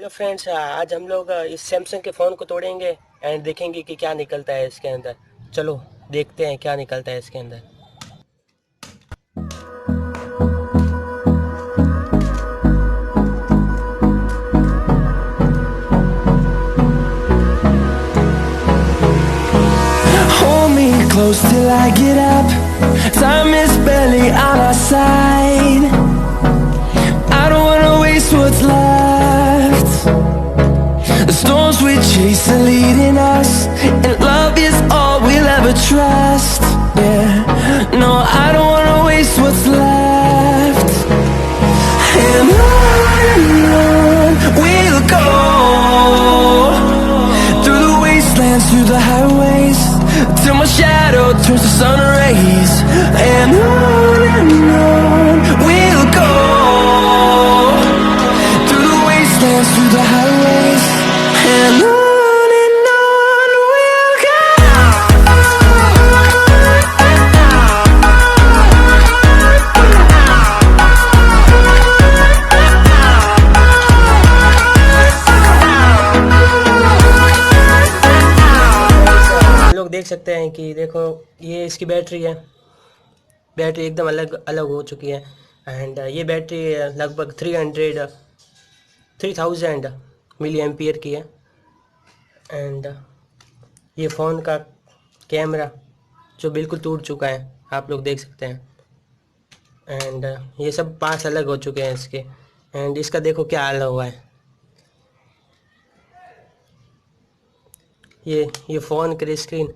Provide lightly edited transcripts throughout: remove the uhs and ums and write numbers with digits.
Hello friends, आज हम लोग इस सैमसंग के फ़ोन को तोड़ेंगे एंड देखेंगे कि क्या निकलता है इसके अंदर। चलो देखते हैं क्या निकलता है इसके अंदर। Hold me close till I get up. Time is barely on our side. I don't wanna waste what's left. The storms we chase are leading us, and love is all we'll ever trust. Yeah, no, I don't wanna waste what's left. And on we'll go, through the wastelands, through the highways, till my shadow turns to sun rays. And on we'll go, through the wastelands, through the highways, and on we'll go. हम लोग देख सकते हैं कि देखो ये इसकी battery है। बैटरी एकदम अलग अलग हो चुकी है एंड ये बैटरी लगभग 3000 मिली एम्पियर की है। एंड ये फ़ोन का कैमरा जो बिल्कुल टूट चुका है, आप लोग देख सकते हैं। एंड ये सब पार्ट्स अलग हो चुके हैं इसके। एंड इसका देखो क्या हाल हुआ है। ये फ़ोन की स्क्रीन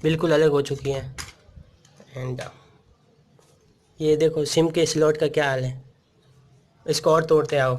बिल्कुल अलग हो चुकी है। एंड ये देखो सिम के स्लॉट का क्या हाल है। इसको और तोड़ते आओ।